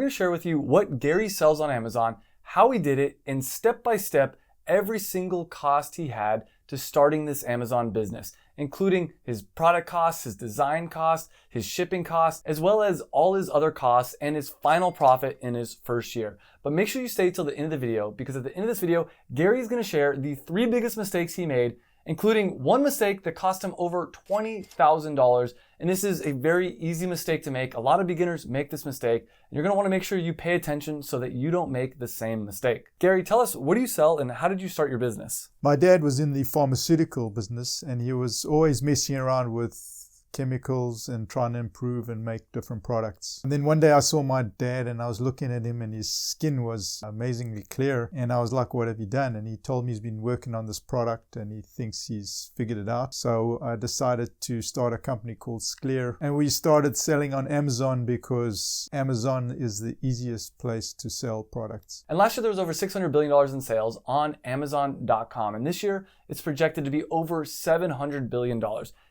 to share with you what Gary sells on Amazon, how he did it, and step by step, every single cost he had to starting this Amazon business, including his product costs, his design costs, his shipping costs, as well as all his other costs and his final profit in his first year. But make sure you stay till the end of the video, because at the end of this video, Gary is going to share the 3 biggest mistakes he made, including one mistake that cost him over $20,000. And this is a very easy mistake to make. A lot of beginners make this mistake. And you're going to want to make sure you pay attention so that you don't make the same mistake. Gary, tell us, what do you sell and how did you start your business? My dad was in the pharmaceutical business, and he was always messing around with chemicals and trying to improve and make different products. And then one day I saw my dad and I was looking at him and his skin was amazingly clear. And I was like, what have you done? And he told me he's been working on this product and he thinks he's figured it out. So I decided to start a company called Sklear. And we started selling on Amazon because Amazon is the easiest place to sell products. And last year there was over $600 billion in sales on Amazon.com. And this year it's projected to be over $700 billion.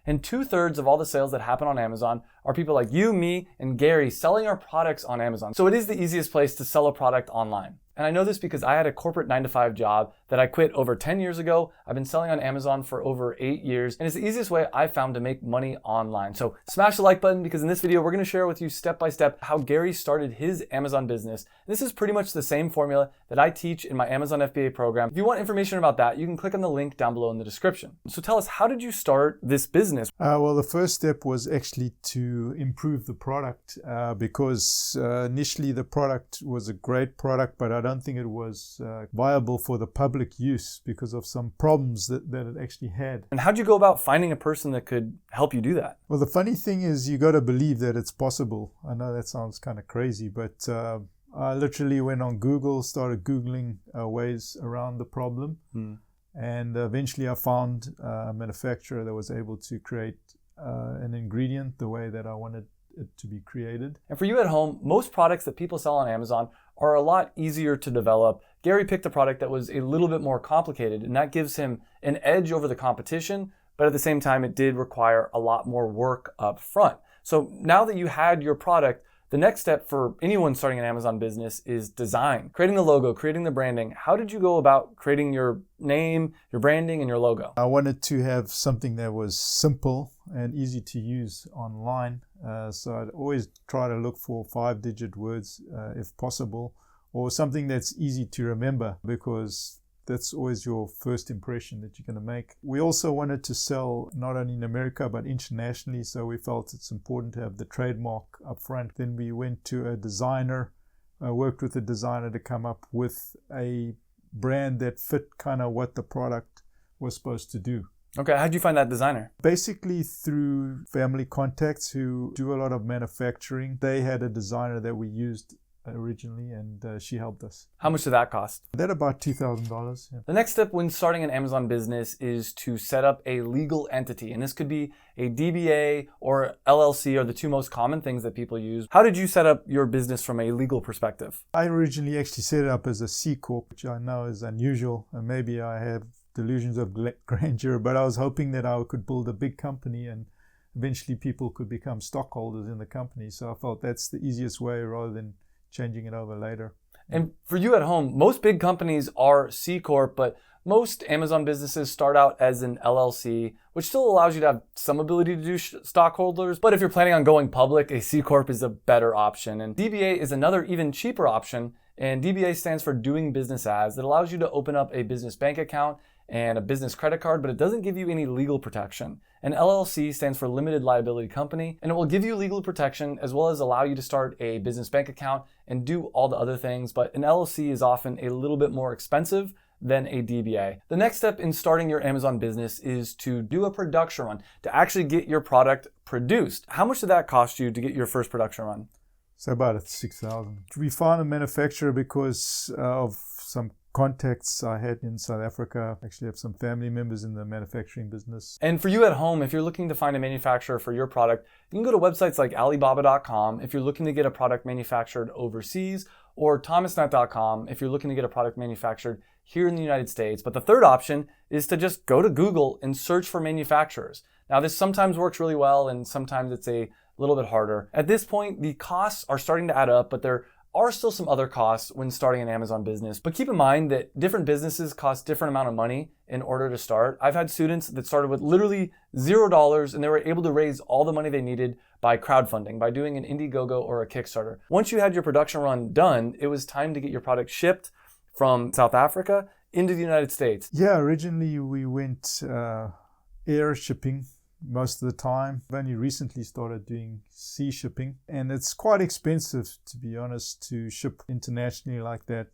And 2/3 of all the sales that happen on Amazon are people like you, me, and Gary selling our products on Amazon. So it is the easiest place to sell a product online. And I know this because I had a corporate 9-to-5 job that I quit over 10 years ago. I've been selling on Amazon for over 8 years, and it's the easiest way I found to make money online. So smash the like button, because in this video, we're gonna share with you step by step how Gary started his Amazon business. And this is pretty much the same formula that I teach in my Amazon FBA program. If you want information about that, you can click on the link down below in the description. So tell us, how did you start this business? Well, the first step was actually to improve the product because initially the product was a great product, but I don't think it was viable for the public use because of some problems that it actually had. And how'd you go about finding a person that could help you do that? Well, the funny thing is you got to believe that it's possible. I know that sounds kind of crazy, but I literally went on Google, started Googling ways around the problem. And eventually I found a manufacturer that was able to create an ingredient the way that I wanted it to be created. And for you at home, most products that people sell on Amazon are a lot easier to develop. Gary picked a product that was a little bit more complicated, and that gives him an edge over the competition, but at the same time, it did require a lot more work up front. So now that you had your product, the next step for anyone starting an Amazon business is design. Creating the logo, creating the branding. How did you go about creating your name, your branding, and your logo? I wanted to have something that was simple and easy to use online. So I'd always try to look for 5-digit words if possible, or something that's easy to remember, because that's always your first impression that you're going to make. We also wanted to sell not only in America but internationally, so we felt it's important to have the trademark up front. Then we went to a designer, worked with a designer to come up with a brand that fit kind of what the product was supposed to do. Okay, how'd you find that designer? Basically through family contacts who do a lot of manufacturing. They had a designer that we used originally, and she helped us. How much did that cost? That about $2,000. Yeah. The next step when starting an Amazon business is to set up a legal entity, and this could be a DBA or LLC are the two most common things that people use. How did you set up your business from a legal perspective? I originally actually set it up as a C Corp, which I know is unusual, and maybe I have delusions of grandeur, but I was hoping that I could build a big company and eventually people could become stockholders in the company. So I felt that's the easiest way rather than changing it over later. And for you at home, most big companies are C Corp, but most Amazon businesses start out as an LLC, which still allows you to have some ability to do stockholders. But if you're planning on going public, a C Corp is a better option. And DBA is another even cheaper option. And DBA stands for doing business as. That allows you to open up a business bank account and a business credit card, but it doesn't give you any legal protection. An LLC stands for limited liability company, and it will give you legal protection as well as allow you to start a business bank account and do all the other things, but an LLC is often a little bit more expensive than a DBA. The next step in starting your Amazon business is to do a production run, to actually get your product produced. How much did that cost you to get your first production run? So about $6,000. We found a manufacturer because of some contacts I had in South Africa. I actually have some family members in the manufacturing business. And for you at home, if you're looking to find a manufacturer for your product, you can go to websites like Alibaba.com if you're looking to get a product manufactured overseas, or Thomasnet.com if you're looking to get a product manufactured here in the United States. But the third option is to just go to Google and search for manufacturers. Now, this sometimes works really well and sometimes it's a little bit harder. At this point, the costs are starting to add up, but they're are still some other costs when starting an Amazon business. But keep in mind that different businesses cost different amount of money in order to start. I've had students that started with literally $0 and they were able to raise all the money they needed by crowdfunding, by doing an Indiegogo or a Kickstarter. Once you had your production run done, it was time to get your product shipped from South Africa into the United States. Yeah, originally we went air shipping most of the time. I've only recently started doing sea shipping, and it's quite expensive, to be honest, to ship internationally like that.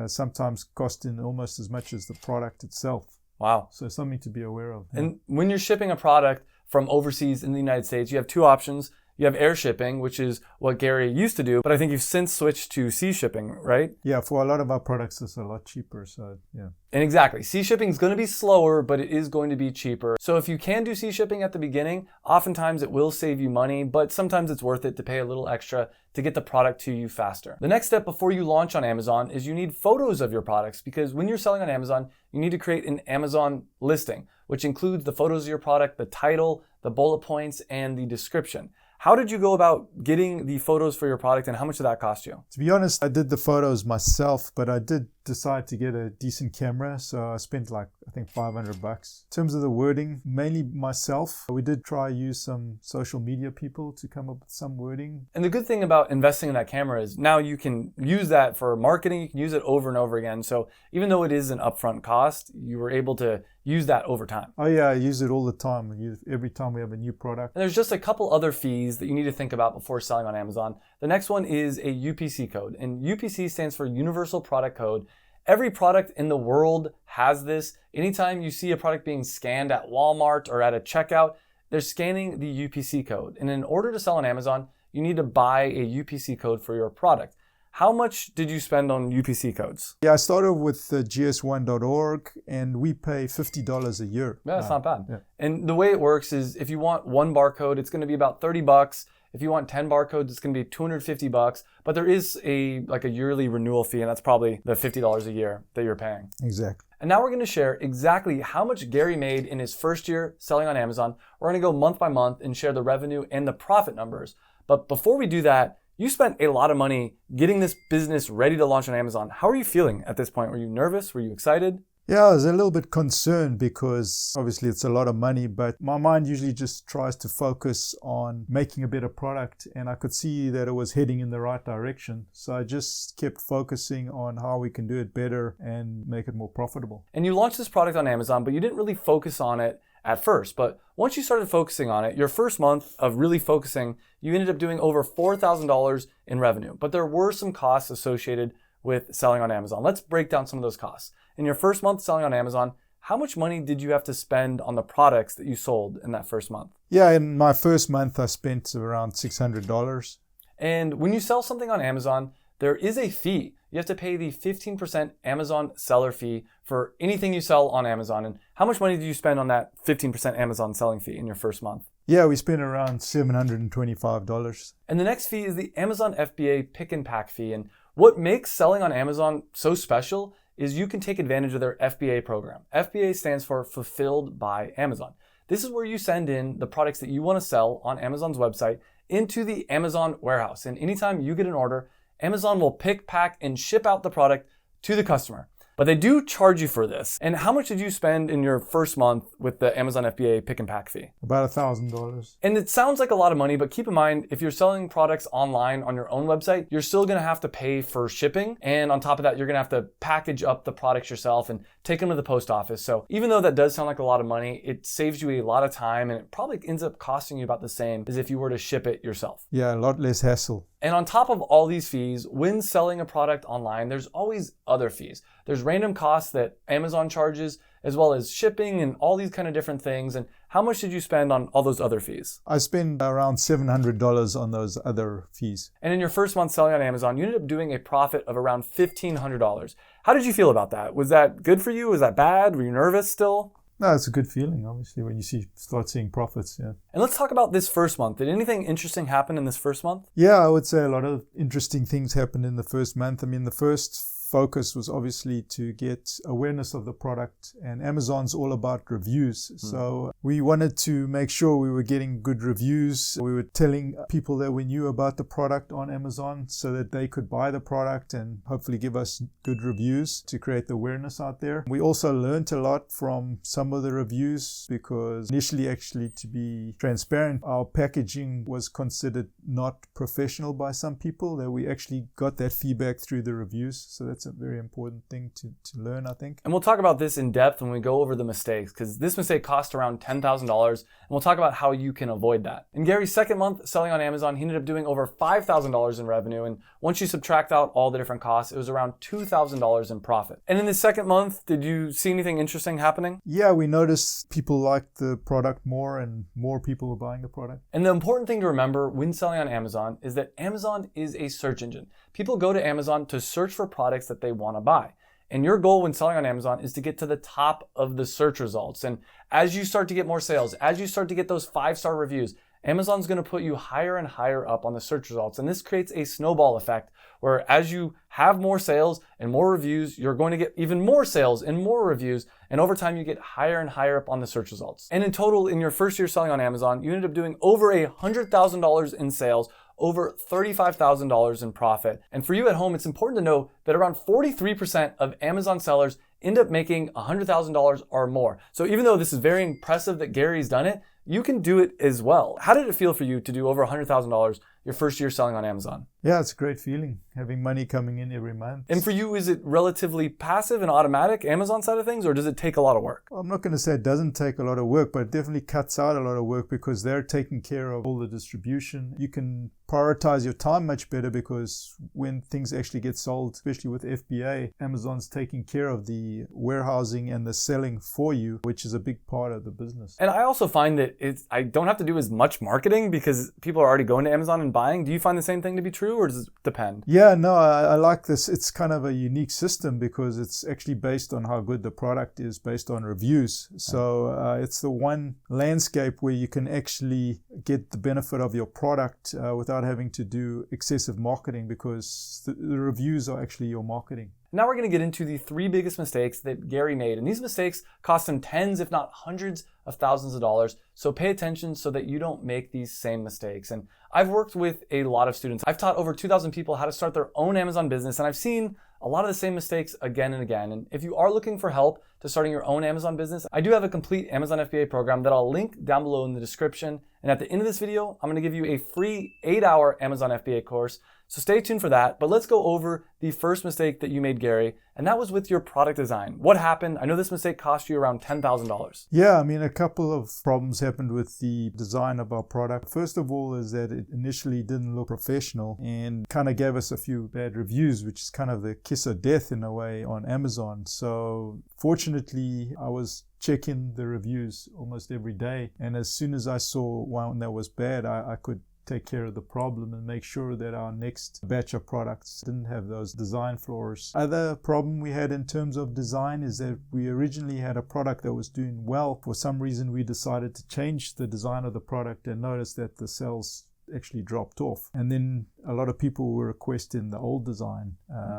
Sometimes costing almost as much as the product itself. Wow. So something to be aware of. Yeah. And when you're shipping a product from overseas in the United States, you have two options. You have air shipping, which is what Gary used to do, but I think you've since switched to sea shipping, right? Yeah, for a lot of our products, it's a lot cheaper. So, yeah. And exactly, sea shipping is going to be slower, but it is going to be cheaper. So if you can do sea shipping at the beginning, oftentimes it will save you money, but sometimes it's worth it to pay a little extra to get the product to you faster. The next step before you launch on Amazon is you need photos of your products, because when you're selling on Amazon, you need to create an Amazon listing, which includes the photos of your product, the title, the bullet points, and the description. How did you go about getting the photos for your product, and how much did that cost you? To be honest, I did the photos myself, but I did decide to get a decent camera. So I spent I think $500. In terms of the wording, mainly myself. We did try use some social media people to come up with some wording. And the good thing about investing in that camera is now you can use that for marketing. You can use it over and over again. So even though it is an upfront cost, you were able to use that over time. Oh yeah, I use it all the time. Every time we have a new product. And there's just a couple other fees that you need to think about before selling on Amazon. The next one is a UPC code, and UPC stands for Universal Product Code. Every product in the world has this. Anytime you see a product being scanned at Walmart or at a checkout, they're scanning the UPC code. And in order to sell on Amazon, you need to buy a UPC code for your product. How much did you spend on UPC codes? Yeah, I started with gs1.org, and we pay $50 a year. Yeah, that's not bad. Yeah. And the way it works is if you want one barcode, it's going to be about $30. If you want 10 barcodes, it's going to be $250. But there is a yearly renewal fee, and that's probably the $50 a year that you're paying. Exactly. And now we're going to share exactly how much Gary made in his first year selling on Amazon. We're going to go month by month and share the revenue and the profit numbers. But before we do that, you spent a lot of money getting this business ready to launch on Amazon. How are you feeling at this point? Were you nervous? Were you excited? Yeah, I was a little bit concerned because obviously it's a lot of money, but my mind usually just tries to focus on making a better product, and I could see that it was heading in the right direction. So I just kept focusing on how we can do it better and make it more profitable. And you launched this product on Amazon, but you didn't really focus on it at first. But once you started focusing on it, your first month of really focusing, you ended up doing over $4,000 in revenue. But there were some costs associated with selling on Amazon. Let's break down some of those costs. In your first month selling on Amazon, how much money did you have to spend on the products that you sold in that first month? Yeah, in my first month, I spent around $600. And when you sell something on Amazon, there is a fee. You have to pay the 15% Amazon seller fee for anything you sell on Amazon. And how much money did you spend on that 15% Amazon selling fee in your first month? Yeah, we spent around $725. And the next fee is the Amazon FBA pick and pack fee. And what makes selling on Amazon so special is you can take advantage of their FBA program. FBA stands for Fulfilled by Amazon. This is where you send in the products that you want to sell on Amazon's website into the Amazon warehouse. And anytime you get an order, Amazon will pick, pack, and ship out the product to the customer. But they do charge you for this. And how much did you spend in your first month with the Amazon FBA pick and pack fee? About $1,000. And it sounds like a lot of money, but keep in mind, if you're selling products online on your own website, you're still gonna have to pay for shipping. And on top of that, you're gonna have to package up the products yourself and take them to the post office. So even though that does sound like a lot of money, it saves you a lot of time, and it probably ends up costing you about the same as if you were to ship it yourself. Yeah, a lot less hassle. And on top of all these fees, when selling a product online, there's always other fees. There's random costs that Amazon charges, as well as shipping and all these kind of different things. And how much did you spend on all those other fees? I spent around $700 on those other fees. And in your first month selling on Amazon, you ended up doing a profit of around $1,500. How did you feel about that? Was that good for you? Was that bad? Were you nervous still? No, it's a good feeling, obviously, when you start seeing profits, yeah. And let's talk about this first month. Did anything interesting happen in this first month? Yeah, I would say a lot of interesting things happened in the first month. I mean, the first focus was obviously to get awareness of the product, and Amazon's all about reviews. So we wanted to make sure we were getting good reviews. We were telling people that we knew about the product on Amazon so that they could buy the product and hopefully give us good reviews to create the awareness out there. We also learned a lot from some of the reviews because initially, actually, to be transparent, our packaging was considered not professional by some people, that we actually got that feedback through the reviews. So that's a very important thing to learn, I think. And we'll talk about this in depth when we go over the mistakes, because this mistake cost around $10,000, and we'll talk about how you can avoid that. In Gary's second month selling on Amazon, he ended up doing over $5,000 in revenue, and once you subtract out all the different costs, it was around $2,000 in profit. And in the second month, did you see anything interesting happening? Yeah, we noticed people liked the product more and more people were buying the product. And the important thing to remember when selling on Amazon is that Amazon is a search engine. People go to Amazon to search for products that they want to buy. And your goal when selling on Amazon is to get to the top of the search results. And as you start to get more sales, as you start to get those 5-star reviews, Amazon's going to put you higher and higher up on the search results. And this creates a snowball effect where as you have more sales and more reviews, you're going to get even more sales and more reviews. And over time, you get higher and higher up on the search results. And in total, in your first year selling on Amazon, you ended up doing over $100,000 in sales, over $35,000 in profit. And for you at home, it's important to know that around 43% of Amazon sellers end up making $100,000 or more. So even though this is very impressive that Gary's done it, you can do it as well. How did it feel for you to do over $100,000 your first year selling on Amazon? Yeah, it's a great feeling, having money coming in every month. And for you, is it relatively passive and automatic, Amazon side of things, or does it take a lot of work? I'm not going to say it doesn't take a lot of work, but it definitely cuts out a lot of work because they're taking care of all the distribution. You can prioritize your time much better because when things actually get sold, especially with FBA, Amazon's taking care of the warehousing and the selling for you, which is a big part of the business. And I also find that I don't have to do as much marketing because people are already going to Amazon and buying. Do you find the same thing to be true, or does it depend? Yeah, no, I like this. It's kind of a unique system because it's actually based on how good the product is, based on reviews. So it's the one landscape where you can actually get the benefit of your product without having to do excessive marketing because the reviews are actually your marketing. Now we're going to get into the 3 biggest mistakes that Gary made. And these mistakes cost him tens, if not hundreds of thousands of dollars. So pay attention so that you don't make these same mistakes. And I've worked with a lot of students. I've taught over 2,000 people how to start their own Amazon business. And I've seen a lot of the same mistakes again and again. And if you are looking for help to starting your own Amazon business, I do have a complete Amazon FBA program that I'll link down below in the description. And at the end of this video, I'm going to give you a free 8-hour Amazon FBA course. So stay tuned for that. But let's go over the first mistake that you made, Gary, and that was with your product design. What happened? I know this mistake cost you around $10,000. Yeah, I mean, a couple of problems happened with the design of our product. First of all is that it initially didn't look professional and kind of gave us a few bad reviews, which is kind of the kiss of death in a way on Amazon. So fortunately, I was checking the reviews almost every day. And as soon as I saw one that was bad, I could take care of the problem and make sure that our next batch of products didn't have those design flaws. Other problem we had in terms of design is that we originally had a product that was doing well. For some reason, we decided to change the design of the product and noticed that the sales actually dropped off. And then a lot of people were requesting the old design.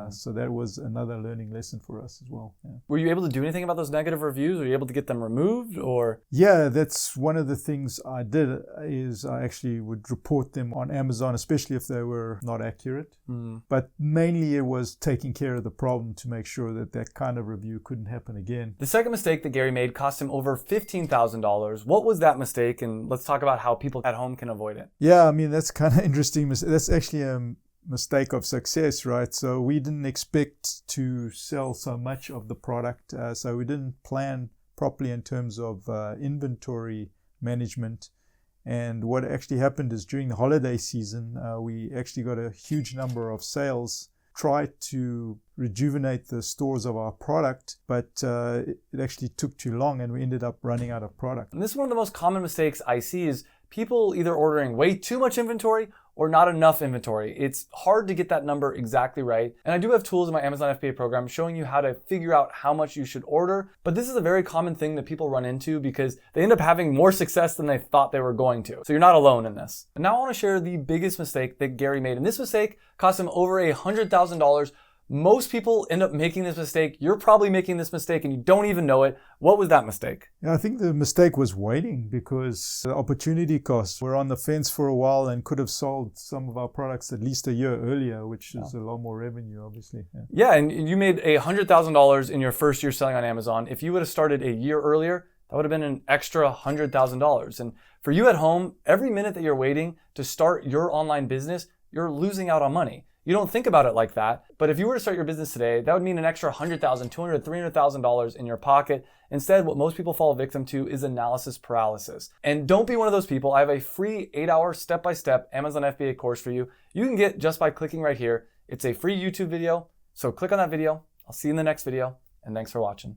So that was another learning lesson for us as well. Yeah. Were you able to do anything about those negative reviews? Were you able to get them removed or? Yeah, that's one of the things I did is I actually would report them on Amazon, especially if they were not accurate. But mainly it was taking care of the problem to make sure that that kind of review couldn't happen again. The second mistake that Gary made cost him over $15,000. What was that mistake? And let's talk about how people at home can avoid it. Yeah, I mean, that's kind of interesting. That's actually a mistake of success, right? So we didn't expect to sell so much of the product. So we didn't plan properly in terms of inventory management. And what actually happened is during the holiday season, we actually got a huge number of sales, tried to rejuvenate the stores of our product, but it actually took too long and we ended up running out of product. And this is one of the most common mistakes I see is people either ordering way too much inventory or not enough inventory. It's hard to get that number exactly right. And I do have tools in my Amazon FBA program showing you how to figure out how much you should order. But this is a very common thing that people run into because they end up having more success than they thought they were going to. So you're not alone in this. And now I want to share the biggest mistake that Gary made. And this mistake cost him over $100,000, Most people end up making this mistake. You're probably making this mistake and you don't even know it. What was that mistake? Yeah, I think the mistake was waiting because the opportunity cost. We're on the fence for a while and could have sold some of our products at least a year earlier, which is a lot more revenue, obviously. Yeah, and you made $100,000 in your first year selling on Amazon. If you would have started a year earlier, that would have been an extra $100,000. And for you at home, every minute that you're waiting to start your online business, you're losing out on money. You don't think about it like that, but if you were to start your business today, that would mean an extra $100,000, $200,000, $300,000 in your pocket. Instead, what most people fall victim to is analysis paralysis. And don't be one of those people. I have a free 8-hour step-by-step Amazon FBA course for you. You can get just by clicking right here. It's a free YouTube video, so click on that video. I'll see you in the next video, and thanks for watching.